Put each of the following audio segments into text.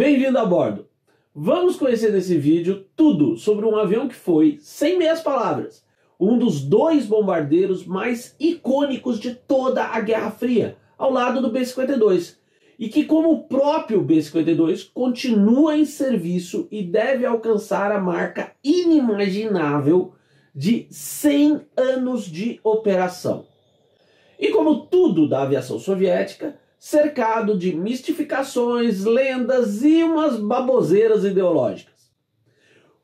Bem-vindo a bordo! Vamos conhecer nesse vídeo tudo sobre um avião que foi, sem meias palavras, um dos dois bombardeiros mais icônicos de toda a Guerra Fria, ao lado do B-52, e que, como o próprio B-52, continua em serviço e deve alcançar a marca inimaginável de 100 anos de operação. E como tudo da aviação soviética, cercado de mistificações, lendas e umas baboseiras ideológicas.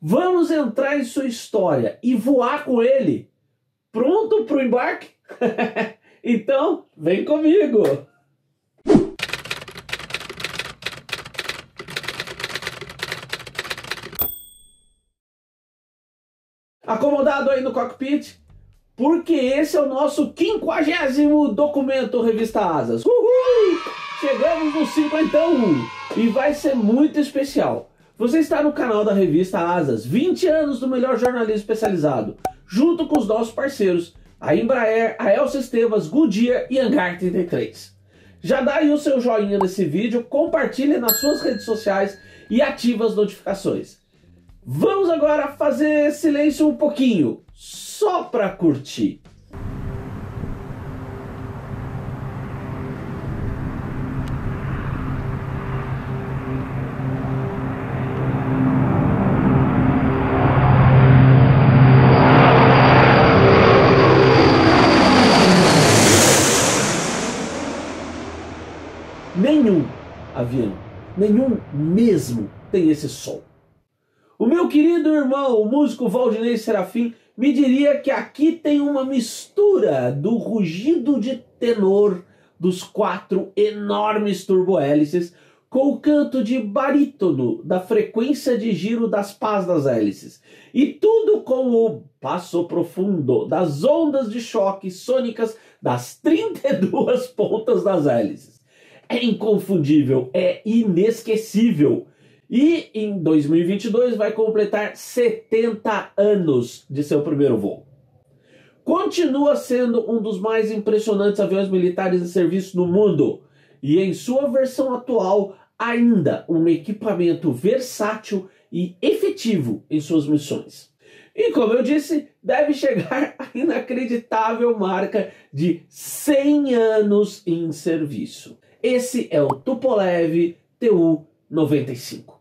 Vamos entrar em sua história e voar com ele. Pronto para o embarque? Então, vem comigo! Acomodado aí no cockpit? Porque esse é o nosso 50º documento Revista Asas. Uhul! Chegamos no 51 e vai ser muito especial. Você está no canal da Revista Asas, 20 anos do melhor jornalismo especializado, junto com os nossos parceiros, a Embraer, a Elsistemas, Goodyear e Hangar 33. Já dá aí o seu joinha nesse vídeo, compartilhe nas suas redes sociais e ative as notificações. Vamos agora fazer silêncio um pouquinho, só para curtir. Nenhum avião, nenhum mesmo tem esse som. O meu querido irmão, o músico Valdinei Serafim, me diria que aqui tem uma mistura do rugido de tenor dos 4 enormes turbohélices com o canto de barítono da frequência de giro das pás das hélices. E tudo com o passo profundo das ondas de choque sônicas das 32 pontas das hélices. É inconfundível, é inesquecível. E em 2022 vai completar 70 anos de seu primeiro voo. Continua sendo um dos mais impressionantes aviões militares em serviço no mundo. E em sua versão atual, ainda um equipamento versátil e efetivo em suas missões. E como eu disse, deve chegar à inacreditável marca de 100 anos em serviço. Esse é o Tupolev Tu-95.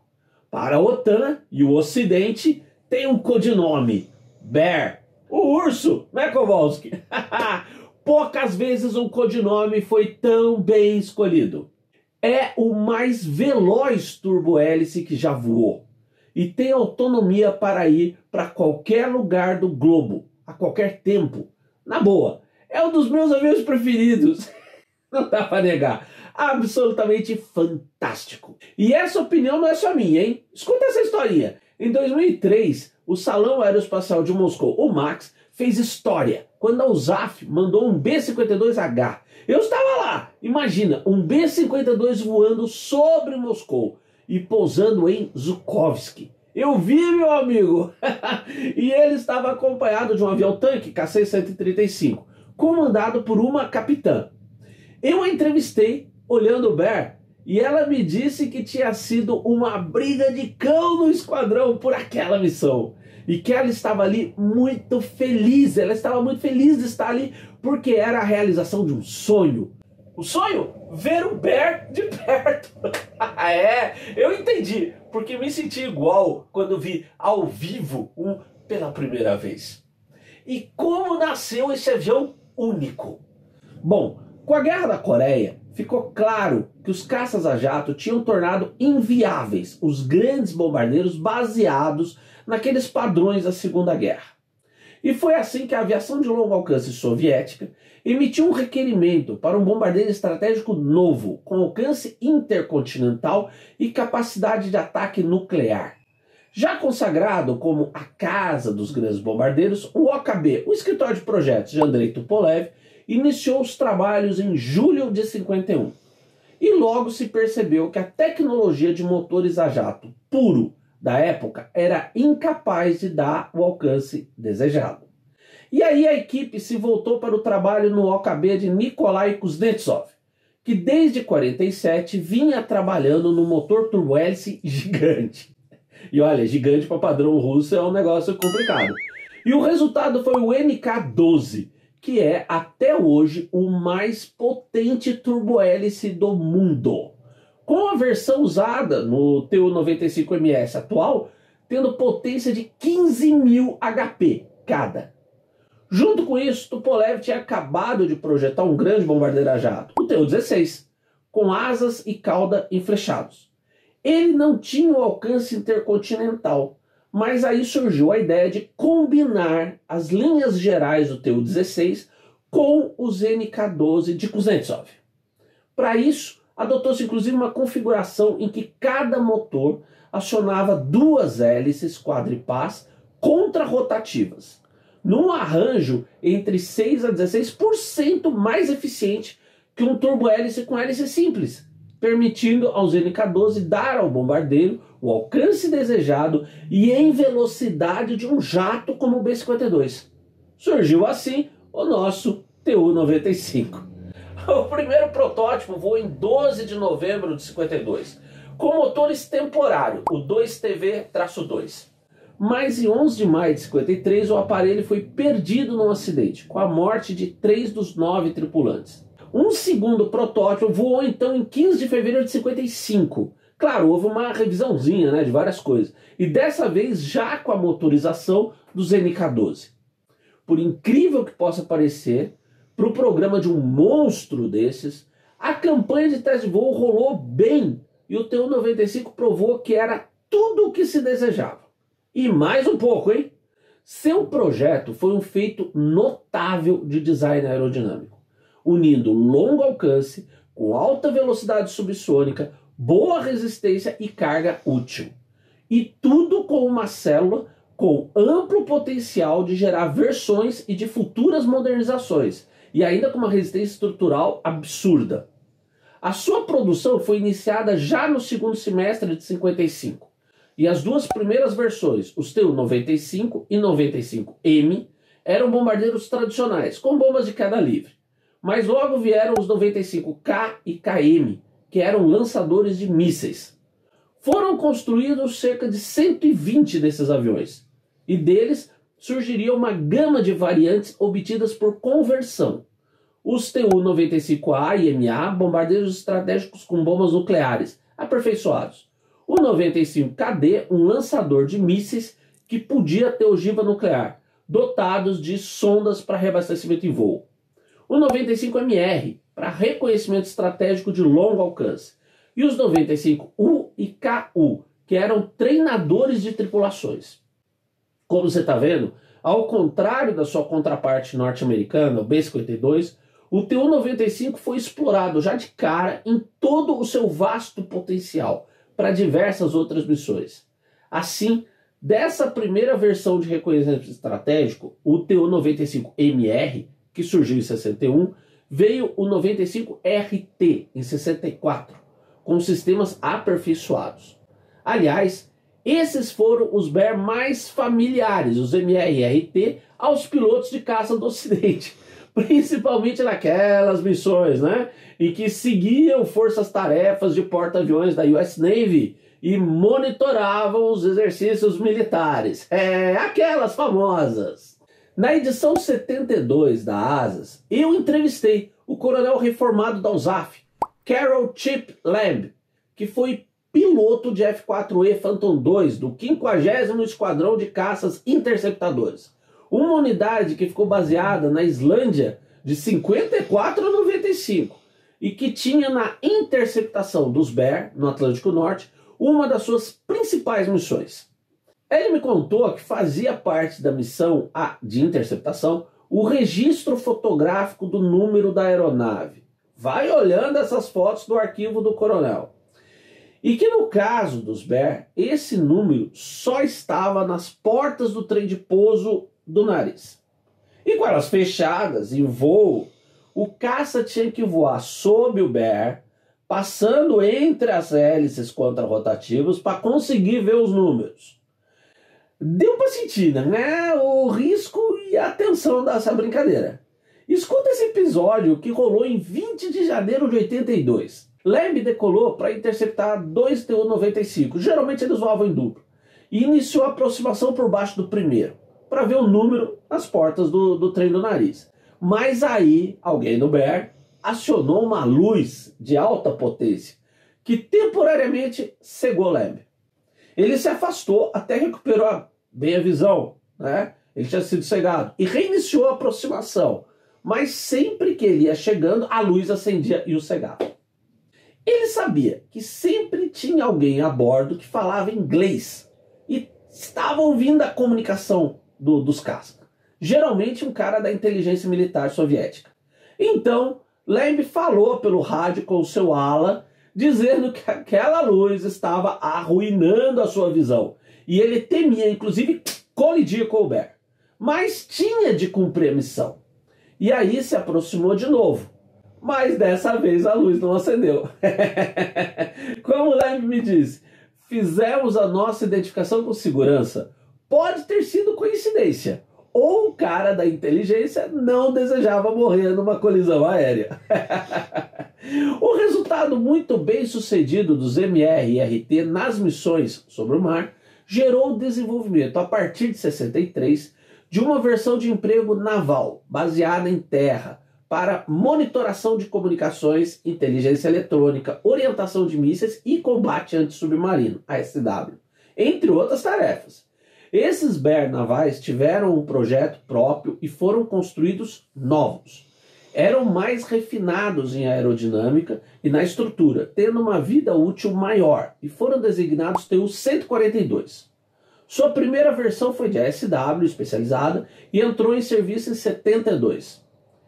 Para a OTAN e o Ocidente, tem um codinome: Bear, o urso, né, Kowalski? Poucas vezes um codinome foi tão bem escolhido. É o mais veloz turbohélice que já voou e tem autonomia para ir para qualquer lugar do globo, a qualquer tempo. Na boa, é um dos meus aviões preferidos. Não dá para negar. Absolutamente fantástico. E essa opinião não é só minha, hein? Escuta essa historinha. Em 2003, o Salão Aeroespacial de Moscou, o MAX, fez história quando a USAF mandou um B-52H. Eu estava lá. Imagina, um B-52 voando sobre Moscou e pousando em Zhukovsky. Eu vi, meu amigo. E ele estava acompanhado de um avião-tanque KC-135, comandado por uma capitã. Eu a entrevistei olhando o Bear e ela me disse que tinha sido uma briga de cão no esquadrão por aquela missão. E que ela estava ali muito feliz, ela estava muito feliz de estar ali porque era a realização de um sonho. O sonho? Ver o Bear de perto. É, eu entendi, porque me senti igual quando vi ao vivo um pela primeira vez. E como nasceu esse avião único? Bom, com a Guerra da Coreia, ficou claro que os caças a jato tinham tornado inviáveis os grandes bombardeiros baseados naqueles padrões da Segunda Guerra. E foi assim que a aviação de longo alcance soviética emitiu um requerimento para um bombardeiro estratégico novo, com alcance intercontinental e capacidade de ataque nuclear. Já consagrado como a casa dos grandes bombardeiros, o OKB, o escritório de projetos de Andrei Tupolev, iniciou os trabalhos em julho de 51. E logo se percebeu que a tecnologia de motores a jato puro da época era incapaz de dar o alcance desejado. E aí a equipe se voltou para o trabalho no OKB de Nikolai Kuznetsov, que desde 47 vinha trabalhando no motor turbo-hélice gigante. E olha, gigante para padrão russo é um negócio complicado. E o resultado foi o MK-12, que é até hoje o mais potente turbo-hélice do mundo. Com a versão usada no Tu-95MS atual, tendo potência de 15.000 HP cada. Junto com isso, Tupolev tinha acabado de projetar um grande bombardeiro a jato, o Tu-16, com asas e cauda enflechados. Ele não tinha o alcance intercontinental, mas aí surgiu a ideia de combinar as linhas gerais do Tu-16 com os MK-12 de Kuznetsov. Para isso, adotou-se inclusive uma configuração em que cada motor acionava duas hélices quadripás contrarrotativas, num arranjo entre 6 a 16% mais eficiente que um turbo-hélice com hélice simples, permitindo aos MK-12 dar ao bombardeiro o alcance desejado e em velocidade de um jato como o B-52. Surgiu assim o nosso Tu-95. O primeiro protótipo voou em 12 de novembro de 52, com motores temporário, o 2TV-2. Mas em 11 de maio de 53 o aparelho foi perdido num acidente, com a morte de 3 dos 9 tripulantes. Um segundo protótipo voou então em 15 de fevereiro de 55. Claro, houve uma revisãozinha, de várias coisas. E dessa vez já com a motorização dos MK-12. Por incrível que possa parecer, para o programa de um monstro desses, a campanha de teste de voo rolou bem e o Tu-95 provou que era tudo o que se desejava. E mais um pouco, hein? Seu projeto foi um feito notável de design aerodinâmico, unindo longo alcance com alta velocidade subsônica, boa resistência e carga útil. E tudo com uma célula com amplo potencial de gerar versões e de futuras modernizações, e ainda com uma resistência estrutural absurda. A sua produção foi iniciada já no segundo semestre de 55, e as duas primeiras versões, os Tu-95 e 95M, eram bombardeiros tradicionais, com bombas de queda livre. Mas logo vieram os 95K e KM, que eram lançadores de mísseis. Foram construídos cerca de 120 desses aviões, e deles surgiria uma gama de variantes obtidas por conversão. Os Tu-95A e MA, bombardeiros estratégicos com bombas nucleares, aperfeiçoados. O 95KD, um lançador de mísseis que podia ter ogiva nuclear, dotados de sondas para reabastecimento em voo. O 95MR, para reconhecimento estratégico de longo alcance. E os 95U e KU, que eram treinadores de tripulações. Como você está vendo, ao contrário da sua contraparte norte-americana, o B-52, o Tu-95 foi explorado já de cara em todo o seu vasto potencial para diversas outras missões. Assim, dessa primeira versão de reconhecimento estratégico, o Tu-95MR, que surgiu em 61, veio o 95RT em 64, com sistemas aperfeiçoados. Aliás, esses foram os BER mais familiares, os MR e RT, aos pilotos de caça do Ocidente, principalmente naquelas missões, em que seguiam forças-tarefas de porta-aviões da US Navy e monitoravam os exercícios militares. Aquelas famosas. Na edição 72 da ASAS, eu entrevistei o coronel reformado da USAF, Carol Chip Lamb, que foi piloto de F-4E Phantom II do 50º Esquadrão de Caças Interceptadores. Uma unidade que ficou baseada na Islândia de 54 a 95 e que tinha na interceptação dos BER, no Atlântico Norte, uma das suas principais missões. Ele me contou que fazia parte da missão de interceptação o registro fotográfico do número da aeronave. Vai olhando essas fotos do arquivo do coronel. E que no caso dos BER, esse número só estava nas portas do trem de pouso do nariz. E com elas fechadas, em voo, o caça tinha que voar sob o BER, passando entre as hélices contrarrotativas para conseguir ver os números. Deu para sentir, o risco e a tensão dessa brincadeira. Escuta esse episódio que rolou em 20 de janeiro de 82. Lembe decolou para interceptar dois Tu-95, geralmente eles voavam em duplo, e iniciou a aproximação por baixo do primeiro, para ver o número nas portas do trem do nariz. Mas aí, alguém no Bear acionou uma luz de alta potência, que temporariamente cegou Lembe. Ele se afastou até recuperar bem a visão, né? Ele tinha sido cegado, e reiniciou a aproximação. Mas sempre que ele ia chegando, a luz acendia e o cegava. Ele sabia que sempre tinha alguém a bordo que falava inglês e estava ouvindo a comunicação dos cascos. Geralmente um cara da inteligência militar soviética. Então, Lembe falou pelo rádio com o seu ala, dizendo que aquela luz estava arruinando a sua visão. E ele temia, inclusive, colidir com o Bear. Mas tinha de cumprir a missão. E aí se aproximou de novo. Mas dessa vez a luz não acendeu. Como o Lembe me disse, fizemos a nossa identificação com segurança. Pode ter sido coincidência. Ou o cara da inteligência não desejava morrer numa colisão aérea. O resultado muito bem sucedido dos MR e RT nas missões sobre o mar gerou o desenvolvimento, a partir de 63, de uma versão de emprego naval baseada em terra, para monitoração de comunicações, inteligência eletrônica, orientação de mísseis e combate antissubmarino, ASW, entre outras tarefas. Esses Bear navais tiveram um projeto próprio e foram construídos novos. Eram mais refinados em aerodinâmica e na estrutura, tendo uma vida útil maior, e foram designados Tu-142. Sua primeira versão foi de ASW especializada e entrou em serviço em 72.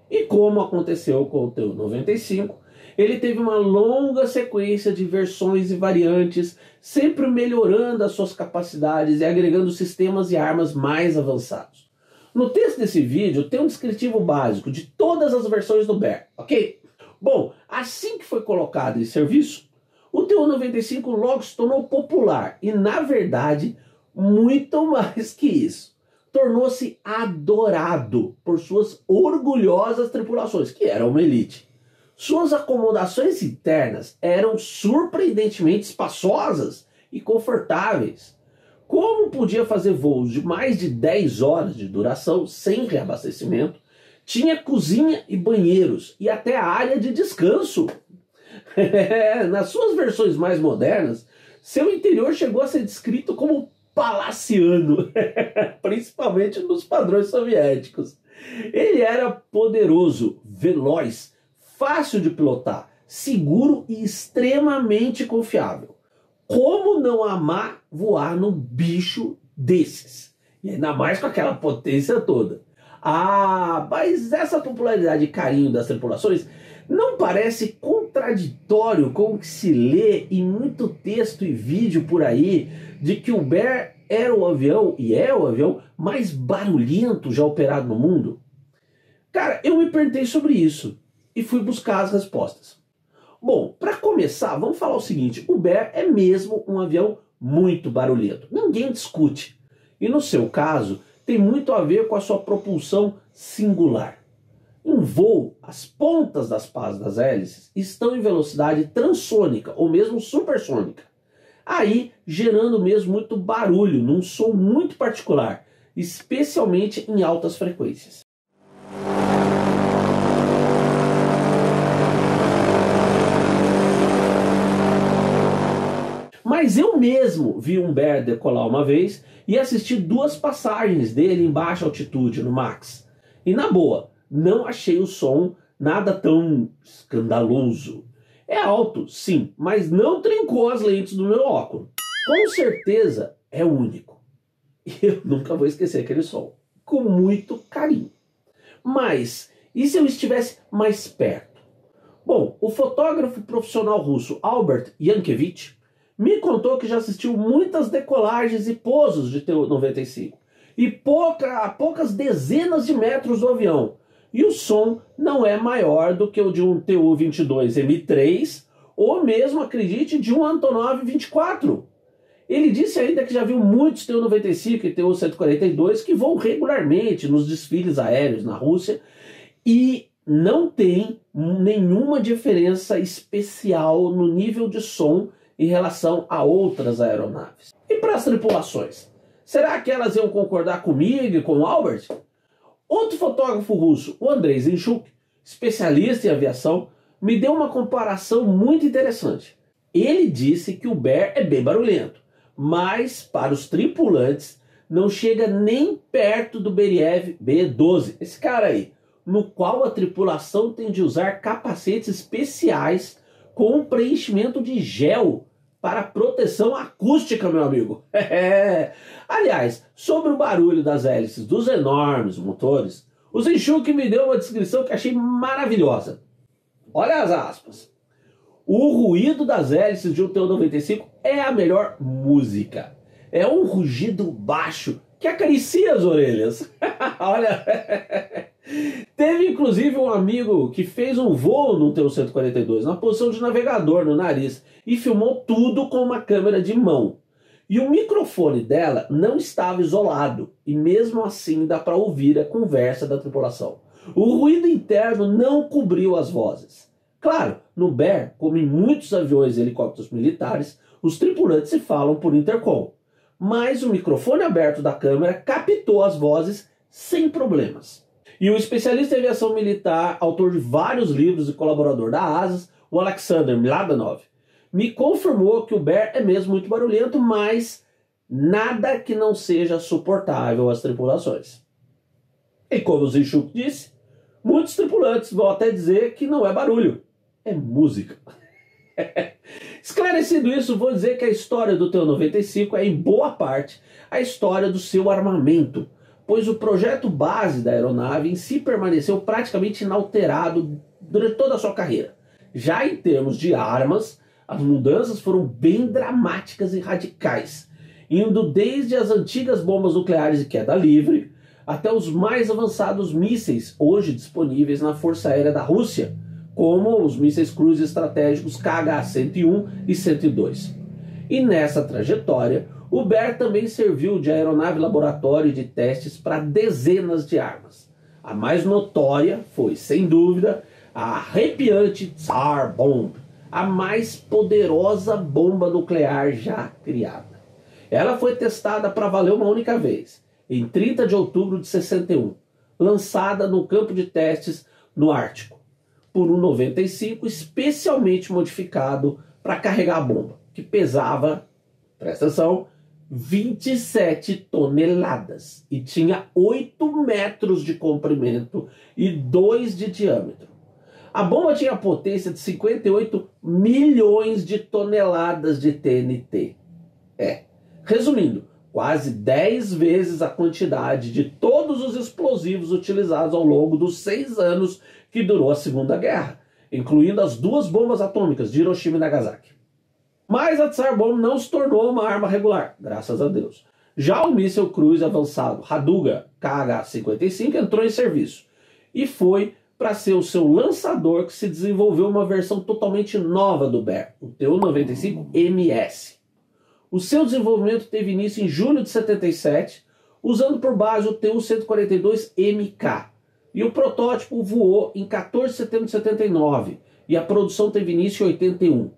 E como aconteceu com o Tu-95, ele teve uma longa sequência de versões e variantes, sempre melhorando as suas capacidades e agregando sistemas e armas mais avançados. No texto desse vídeo tem um descritivo básico de todas as versões do Bear, ok? Bom, assim que foi colocado em serviço, o Tu-95 logo se tornou popular e, na verdade, muito mais que isso. Tornou-se adorado por suas orgulhosas tripulações, que eram uma elite. Suas acomodações internas eram surpreendentemente espaçosas e confortáveis. Como podia fazer voos de mais de 10 horas de duração sem reabastecimento, tinha cozinha e banheiros e até área de descanso. Nas suas versões mais modernas, seu interior chegou a ser descrito como palaciano, principalmente nos padrões soviéticos. Ele era poderoso, veloz, fácil de pilotar, seguro e extremamente confiável. Como não amar voar num bicho desses? E ainda mais com aquela potência toda. Ah, mas essa popularidade e carinho das tripulações não parece contraditório com o que se lê em muito texto e vídeo por aí de que o Bear era o avião, e é o avião, mais barulhento já operado no mundo? Cara, eu me perguntei sobre isso e fui buscar as respostas. Bom, para começar, vamos falar o seguinte: o Bear é mesmo um avião muito barulhento. Ninguém discute. E no seu caso, tem muito a ver com a sua propulsão singular. Em voo, as pontas das pás das hélices estão em velocidade transônica ou mesmo supersônica. Aí, gerando mesmo muito barulho, num som muito particular, especialmente em altas frequências. Mas eu mesmo vi um Bear decolar uma vez e assisti 2 passagens dele em baixa altitude, no Max. E na boa, não achei o som nada tão escandaloso. É alto, sim, mas não trincou as lentes do meu óculos. Com certeza é único. E eu nunca vou esquecer aquele som. Com muito carinho. Mas, e se eu estivesse mais perto? Bom, o fotógrafo profissional russo Albert Yankelevich me contou que já assistiu muitas decolagens e pousos de Tu-95. E poucas dezenas de metros do avião. E o som não é maior do que o de um Tu-22M3 ou mesmo, acredite, de um Antonov 24. Ele disse ainda que já viu muitos Tu-95 e Tu-142 que voam regularmente nos desfiles aéreos na Rússia E não tem nenhuma diferença especial no nível de som em relação a outras aeronaves. E para as tripulações? Será que elas iam concordar comigo e com o Albert? Outro fotógrafo russo, o Andrei Zinchuk, especialista em aviação, me deu uma comparação muito interessante. Ele disse que o Bear é bem barulhento, mas para os tripulantes não chega nem perto do Beriev B-12, esse cara aí, no qual a tripulação tem de usar capacetes especiais com preenchimento de gel para proteção acústica, meu amigo. Aliás, sobre o barulho das hélices dos enormes motores, o Zinchuk me deu uma descrição que achei maravilhosa. Olha as aspas. O ruído das hélices de um Tu-95 é a melhor música. É um rugido baixo que acaricia as orelhas. Olha, teve inclusive um amigo que fez um voo no Tu-142 na posição de navegador no nariz e filmou tudo com uma câmera de mão. E o microfone dela não estava isolado e mesmo assim dá para ouvir a conversa da tripulação. O ruído interno não cobriu as vozes. Claro, no Bear, como em muitos aviões e helicópteros militares, os tripulantes se falam por intercom. Mas o microfone aberto da câmera captou as vozes sem problemas. E o especialista em aviação militar, autor de vários livros e colaborador da ASAS, o Alexander Mladenov, me confirmou que o Bear é mesmo muito barulhento, mas nada que não seja suportável às tripulações. E como o Zinchuk disse, muitos tripulantes vão até dizer que não é barulho, é música. Esclarecido isso, vou dizer que a história do Tu-95 é em boa parte a história do seu armamento, pois o projeto base da aeronave em si permaneceu praticamente inalterado durante toda a sua carreira. Já em termos de armas, as mudanças foram bem dramáticas e radicais, indo desde as antigas bombas nucleares de queda livre até os mais avançados mísseis hoje disponíveis na Força Aérea da Rússia, como os mísseis cruise estratégicos KH-101 e 102. E nessa trajetória, o Bear também serviu de aeronave laboratório de testes para dezenas de armas. A mais notória foi, sem dúvida, a arrepiante Tsar Bomb, a mais poderosa bomba nuclear já criada. Ela foi testada para valer uma única vez, em 30 de outubro de 61, lançada no campo de testes no Ártico, por um 95 especialmente modificado para carregar a bomba, que pesava, presta atenção, 27 toneladas e tinha 8 metros de comprimento e 2 de diâmetro. A bomba tinha potência de 58 milhões de toneladas de TNT. Resumindo, quase 10 vezes a quantidade de todos os explosivos utilizados ao longo dos 6 anos que durou a Segunda Guerra, incluindo as 2 bombas atômicas de Hiroshima e Nagasaki. Mas a Tsar Bomb não se tornou uma arma regular, graças a Deus. Já o míssil cruise avançado Raduga KH-55 entrou em serviço e foi para ser o seu lançador que se desenvolveu uma versão totalmente nova do Bear, o Tu-95MS. O seu desenvolvimento teve início em julho de 77, usando por base o Tu-142MK, e o protótipo voou em 14 de setembro de 79, e a produção teve início em 81.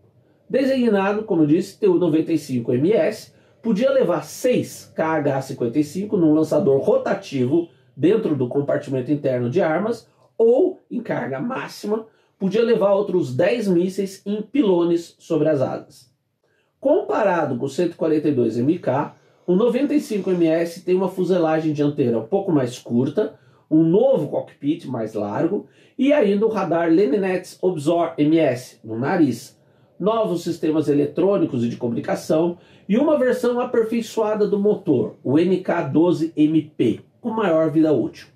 Designado, como eu disse, Tu-95MS, podia levar 6 KH-55 num lançador rotativo dentro do compartimento interno de armas, ou, em carga máxima, podia levar outros 10 mísseis em pilones sobre as asas. Comparado com o 142MK, o 95MS tem uma fuselagem dianteira um pouco mais curta, um novo cockpit mais largo e ainda o radar Leninets Obzor MS no nariz, novos sistemas eletrônicos e de comunicação e uma versão aperfeiçoada do motor, o NK-12MP, com maior vida útil.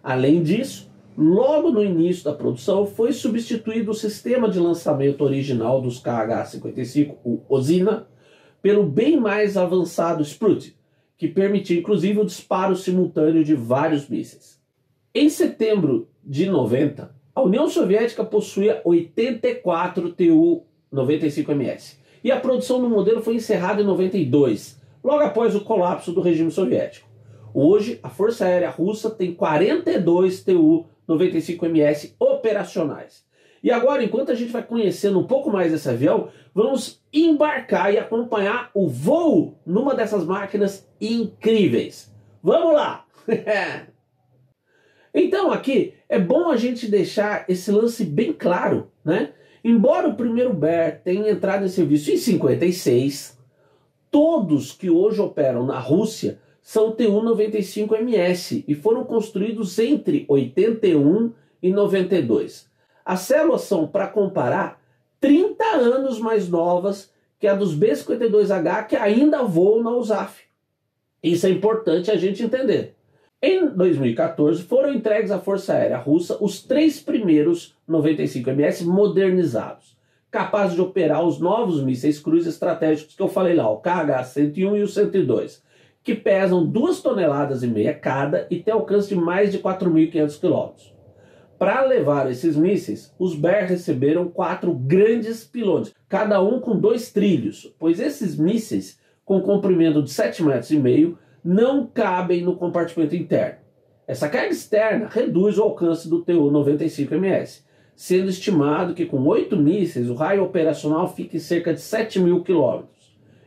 Além disso, logo no início da produção foi substituído o sistema de lançamento original dos KH-55, o Osina, pelo bem mais avançado Sprut, que permitia inclusive o disparo simultâneo de vários mísseis. Em setembro de 90, a União Soviética possuía 84 Tu-95MS e a produção do modelo foi encerrada em 92, logo após o colapso do regime soviético. Hoje, a Força Aérea Russa tem 42 95ms operacionais. E agora, enquanto a gente vai conhecendo um pouco mais desse avião, vamos embarcar e acompanhar o voo numa dessas máquinas incríveis. Vamos lá! Então aqui é bom a gente deixar esse lance bem claro, né? Embora o primeiro BER tenha entrado em serviço em 56, todos que hoje operam na Rússia são Tu-95ms e foram construídos entre 81 e 92. As células são, para comparar, 30 anos mais novas que a dos B-52H que ainda voam na USAF. Isso é importante a gente entender. Em 2014 foram entregues à Força Aérea Russa os 3 primeiros 95ms modernizados, capazes de operar os novos mísseis cruise estratégicos que eu falei lá, o KH-101 e o 102, que pesam 2,5 toneladas cada e têm alcance de mais de 4.500 km. Para levar esses mísseis, os BER receberam 4 grandes pylões, cada um com 2 trilhos, pois esses mísseis, com comprimento de 7,5 metros, não cabem no compartimento interno. Essa carga externa reduz o alcance do Tu-95ms, sendo estimado que com 8 mísseis o raio operacional fica em cerca de 7.000 km,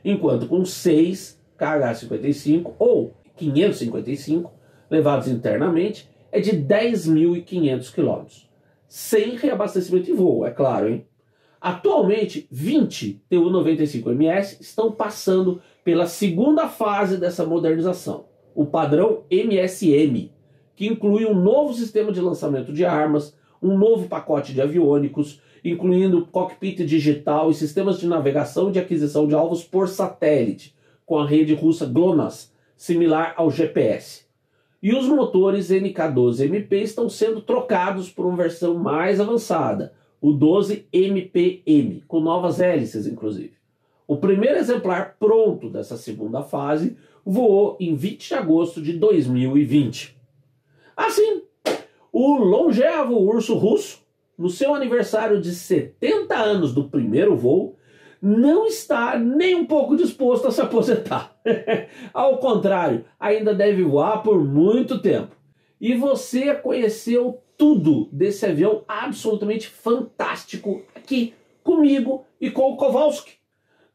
enquanto com 6 KH-55 ou 555 levados internamente é de 10.500 km, sem reabastecimento em voo, é claro, hein? Atualmente, 20 Tu-95ms estão passando pela segunda fase dessa modernização, o padrão MSM, que inclui um novo sistema de lançamento de armas, um novo pacote de aviônicos, incluindo cockpit digital e sistemas de navegação e de aquisição de alvos por satélite, com a rede russa GLONASS, similar ao GPS. E os motores NK12MP estão sendo trocados por uma versão mais avançada, o 12MPM, com novas hélices inclusive. O primeiro exemplar pronto dessa segunda fase voou em 20 de agosto de 2020. Assim, o longevo urso russo, no seu aniversário de 70 anos do primeiro voo, não está nem um pouco disposto a se aposentar. Ao contrário, ainda deve voar por muito tempo. E você conheceu tudo desse avião absolutamente fantástico aqui comigo e com o Kowalski,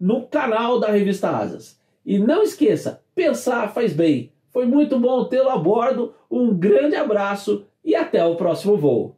no canal da Revista Asas. E não esqueça, pensar faz bem. Foi muito bom tê-lo a bordo, um grande abraço e até o próximo voo.